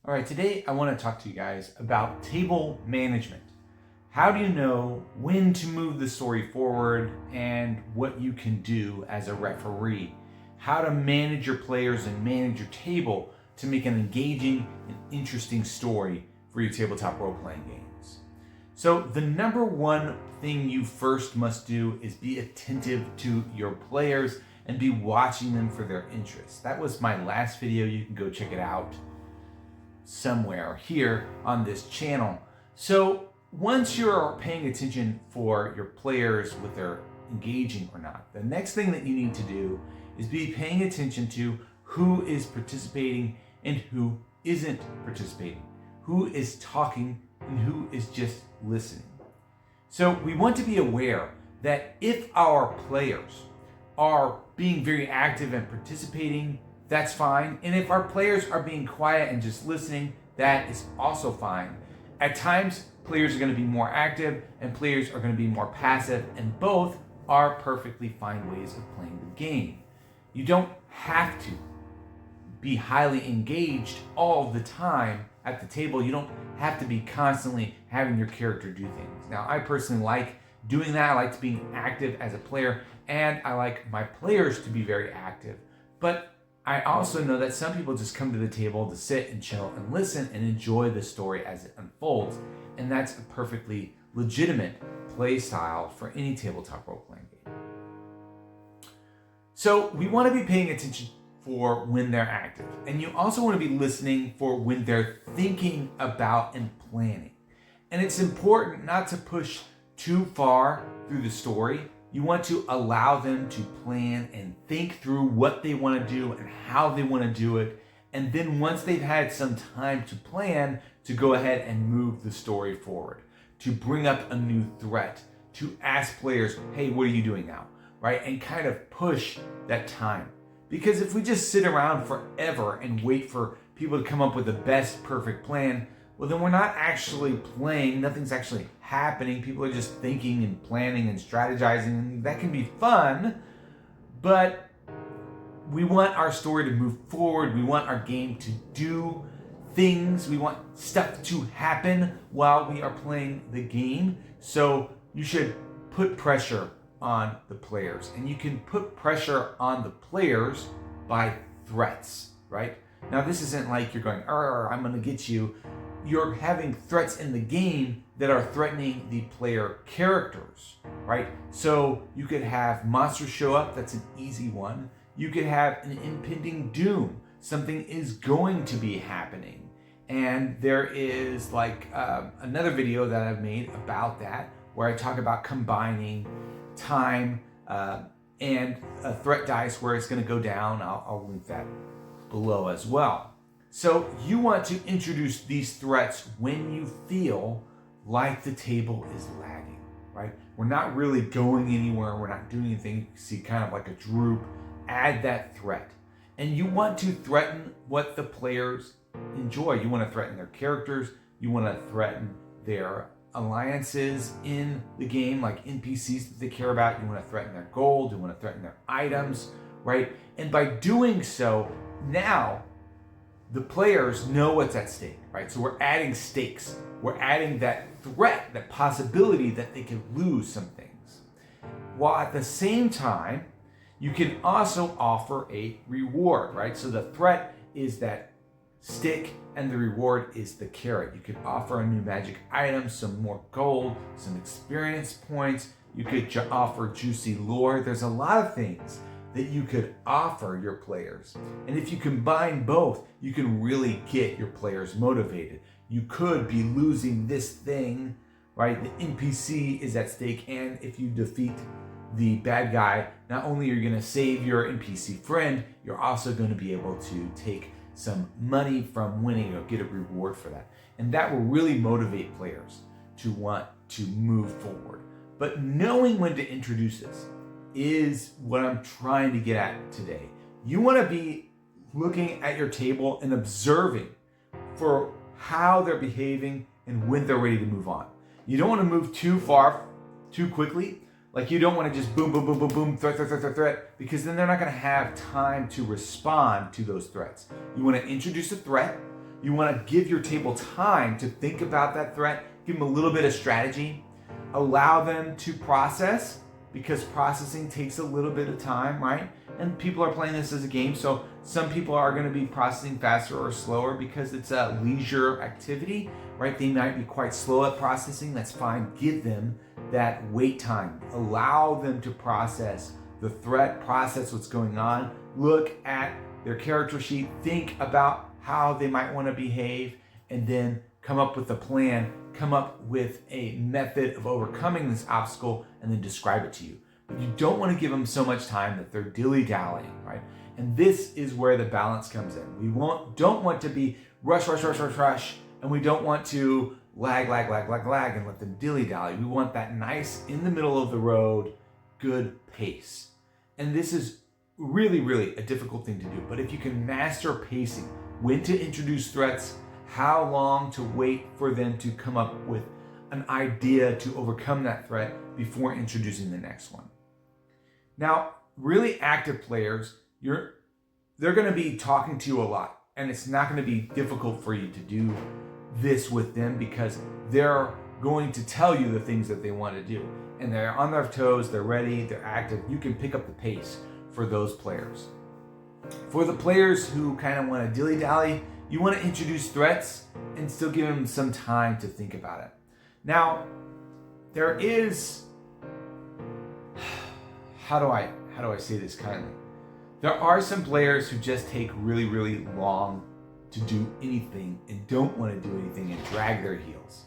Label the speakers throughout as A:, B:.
A: All right, today I want to talk to you guys about table management. How do you know when to move the story forward and what you can do as a referee? How to manage your players and manage your table to make an engaging and interesting story for your tabletop role-playing games. So the number one thing you first must do is be attentive to your players and be watching them for their interests. That was my last video. You can go check it out somewhere here on this channel. So once you're paying attention for your players, with their engaging or not, the next thing that you need to do is be paying attention to who is participating and who isn't participating, who is talking and who is just listening. So we want to be aware that if our players are being very active and participating, that's fine. And if our players are being quiet and just listening, that is also fine. At times, players are going to be more active and players are going to be more passive, and both are perfectly fine ways of playing the game. You don't have to be highly engaged all the time at the table. You don't have to be constantly having your character do things. Now, I personally like doing that. I like to be active as a player, and I like my players to be very active. But I also know that some people just come to the table to sit and chill and listen and enjoy the story as it unfolds. And that's a perfectly legitimate play style for any tabletop role-playing game. So we want to be paying attention for when they're active. And you also want to be listening for when they're thinking about and planning. And it's important not to push too far through the story. You want to allow them to plan and think through what they want to do and how they want to do it. And then once they've had some time to plan, to go ahead and move the story forward, to bring up a new threat, to ask players, hey, what are you doing now? Right? And kind of push that time. Because if we just sit around forever and wait for people to come up with the best perfect plan, well, then we're not actually playing. Nothing's actually happening. People are just thinking and planning and strategizing, and that can be fun, but we want our story to move forward. We want our game to do things. We want stuff to happen while we are playing the game. So you should put pressure on the players, and you can put pressure on the players by threats, right? Now, this isn't like you're going, I'm going to get you. You're having threats in the game that are threatening the player characters, right? So you could have monsters show up. That's an easy one. You could have an impending doom. Something is going to be happening. And there is like another video that I've made about that, where I talk about combining time and a threat dice where it's going to go down. I'll link that below as well. So you want to introduce these threats when you feel like the table is lagging, right? We're not really going anywhere. We're not doing anything. You see kind of like a droop. Add that threat. And you want to threaten what the players enjoy. You want to threaten their characters. You want to threaten their alliances in the game, like NPCs that they care about. You want to threaten their gold. You want to threaten their items, right? And by doing so, now the players know what's at stake, right? So we're adding stakes. We're adding that threat, that possibility that they could lose some things. While at the same time, you can also offer a reward, right? So the threat is that stick and the reward is the carrot. You could offer a new magic item, some more gold, some experience points. You could offer juicy lore. There's a lot of things that you could offer your players. And if you combine both, you can really get your players motivated. You could be losing this thing, right? The NPC is at stake, and if you defeat the bad guy, not only are you going to save your NPC friend, you're also going to be able to take some money from winning or get a reward for that. And that will really motivate players to want to move forward. But knowing when to introduce this is what I'm trying to get at today. You want to be looking at your table and observing for how they're behaving and when they're ready to move on. You don't want to move too far, too quickly. Like you don't want to just boom, boom, boom, boom, boom, threat, because then they're not going to have time to respond to those threats. You want to introduce a threat. You want to give your table time to think about that threat, give them a little bit of strategy, allow them to process, because processing takes a little bit of time, right? And people are playing this as a game, so some people are going to be processing faster or slower because it's a leisure activity, right? They might be quite slow at processing. That's fine. Give them that wait time. Allow them to process the threat, process what's going on, look at their character sheet, think about how they might want to behave, and then come up with a plan, come up with a method of overcoming this obstacle, and then describe it to you. But you don't want to give them so much time that they're dilly-dallying, right? And this is where the balance comes in. We don't want to be rush, and we don't want to lag, and let them dilly-dally. We want that nice, in the middle of the road, good pace. And this is really, really a difficult thing to do. But if you can master pacing, when to introduce threats, how long to wait for them to come up with an idea to overcome that threat before introducing the next one. Now, really active players, they're going to be talking to you a lot, and it's not going to be difficult for you to do this with them because they're going to tell you the things that they want to do, and they're on their toes, they're ready, they're active. You can pick up the pace for those players. For the players who kind of want to dilly-dally, you want to introduce threats and still give them some time to think about it. Now, there is, how do I say this kindly? There are some players who just take really, really long to do anything and don't want to do anything and drag their heels.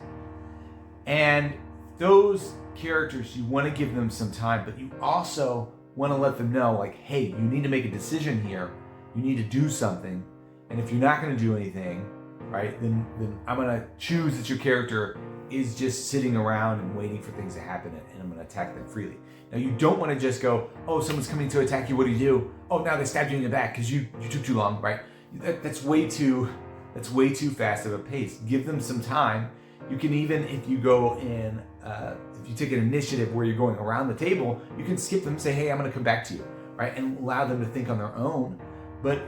A: And those characters, you want to give them some time, but you also want to let them know, like, hey, you need to make a decision here. You need to do something. And if you're not going to do anything, right, then I'm going to choose that your character is just sitting around and waiting for things to happen, and I'm going to attack them freely. Now, you don't want to just go, oh, someone's coming to attack you. What do you do? Oh, now they stabbed you in the back because you took too long, right? That's way too fast of a pace. Give them some time. You can even, if you go in, if you take an initiative where you're going around the table, you can skip them and say, hey, I'm going to come back to you, right? And allow them to think on their own. But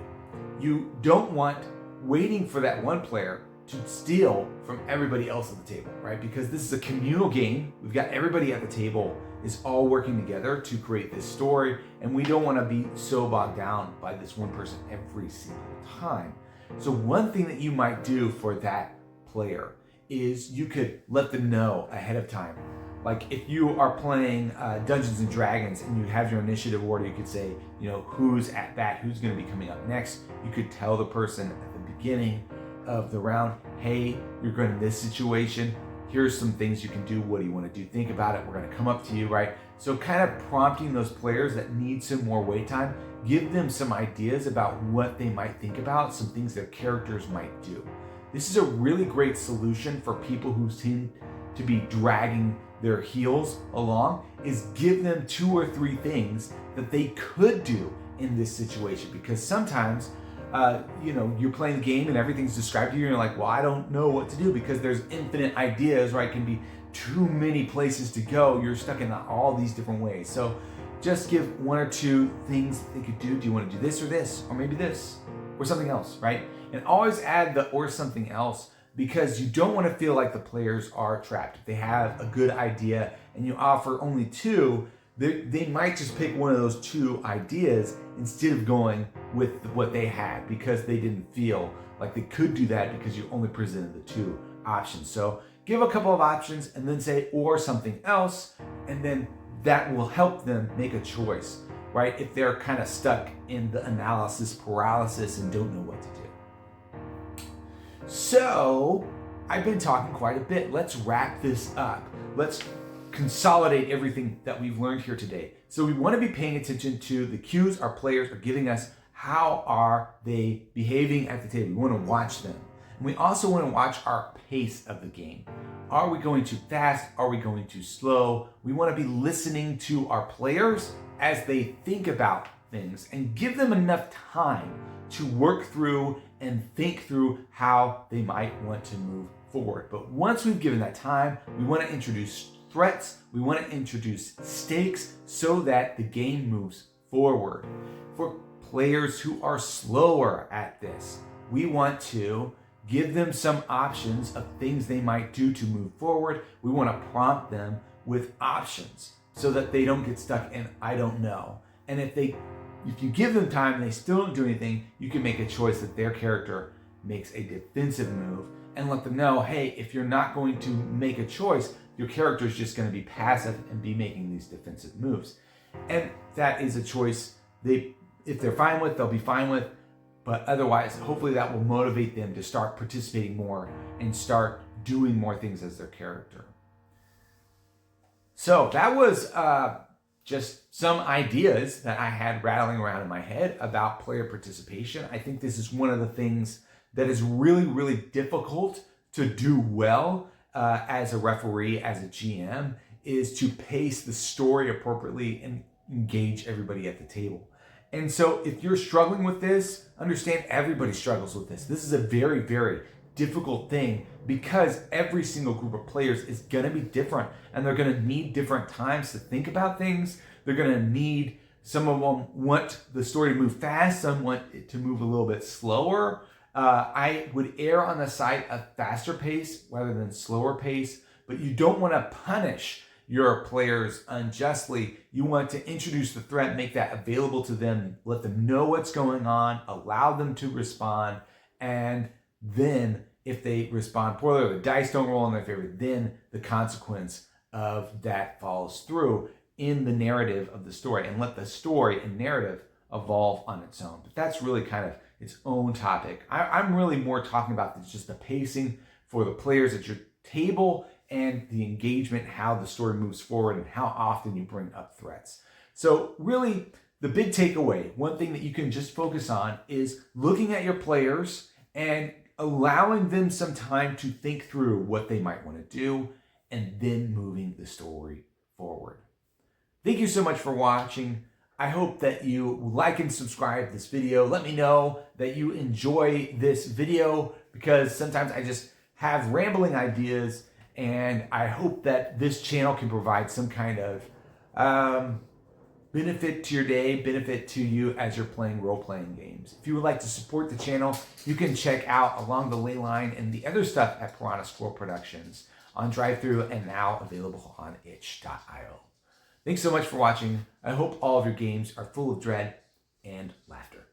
A: you don't want waiting for that one player to steal from everybody else at the table, right? Because this is a communal game. We've got everybody at the table is all working together to create this story, and we don't want to be so bogged down by this one person every single time. So one thing that you might do for that player is you could let them know ahead of time. Like if you are playing Dungeons and Dragons and you have your initiative order, you could say, who's at bat, who's going to be coming up next. You could tell the person at the beginning of the round, hey, you're going in this situation. Here's some things you can do. What do you want to do? Think about it. We're going to come up to you, right? So kind of prompting those players that need some more wait time, give them some ideas about what they might think about, some things their characters might do. This is a really great solution for people who seem to be dragging their heels along, is give them 2 or 3 things that they could do in this situation. Because sometimes, you're playing the game and everything's described to you and you're like, well, I don't know what to do because there's infinite ideas, right? It can be too many places to go. You're stuck in all these different ways. So just give 1 or 2 things they could do. Do you want to do this or maybe this or something else, right? And always add the or something else, because you don't want to feel like the players are trapped. If they have a good idea and you offer only 2, they might just pick one of those 2 ideas instead of going with what they had because they didn't feel like they could do that because you only presented the 2 options. So give a couple of options and then say or something else, and then that will help them make a choice, right? If they're kind of stuck in the analysis paralysis and don't know what to do. So I've been talking quite a bit. Let's wrap this up. Let's consolidate everything that we've learned here today. So we want to be paying attention to the cues our players are giving us. How are they behaving at the table? We want to watch them. And we also want to watch our pace of the game. Are we going too fast? Are we going too slow? We want to be listening to our players as they think about things and give them enough time to work through and think through how they might want to move forward. But once we've given that time, we want to introduce threats, we want to introduce stakes so that the game moves forward. For players who are slower at this, we want to give them some options of things they might do to move forward. We want to prompt them with options so that they don't get stuck in I don't know. And if you give them time and they still don't do anything, you can make a choice that their character makes a defensive move and let them know, hey, if you're not going to make a choice, your character is just going to be passive and be making these defensive moves. And that is a choice if they're fine with, they'll be fine with. But otherwise, hopefully that will motivate them to start participating more and start doing more things as their character. So that was just some ideas that I had rattling around in my head about player participation. I think this is one of the things that is really, really difficult to do well as a referee, as a GM, is to pace the story appropriately and engage everybody at the table. And so if you're struggling with this, understand everybody struggles with this. This is a very, very difficult thing because every single group of players is going to be different and they're going to need different times to think about things. They're going to need, some of them want the story to move fast, some want it to move a little bit slower. I would err on the side of faster pace rather than slower pace, but you don't want to punish your players unjustly. You want to introduce the threat, make that available to them, let them know what's going on, allow them to respond, and then if they respond poorly or the dice don't roll in their favor, then the consequence of that follows through in the narrative of the story, and let the story and narrative evolve on its own. But that's really kind of its own topic. I'm really more talking about just the pacing for the players at your table and the engagement, how the story moves forward and how often you bring up threats. So really, the big takeaway, one thing that you can just focus on is looking at your players and allowing them some time to think through what they might want to do and then moving the story forward. Thank you so much for watching. I hope that you like and subscribe this video. Let me know that you enjoy this video because sometimes I just have rambling ideas, and I hope that this channel can provide some kind of benefit to your day, benefit to you as you're playing role-playing games. If you would like to support the channel, you can check out Along the Ley Line and the other stuff at Piranha Squirrel Productions on DriveThru and now available on itch.io. Thanks so much for watching. I hope all of your games are full of dread and laughter.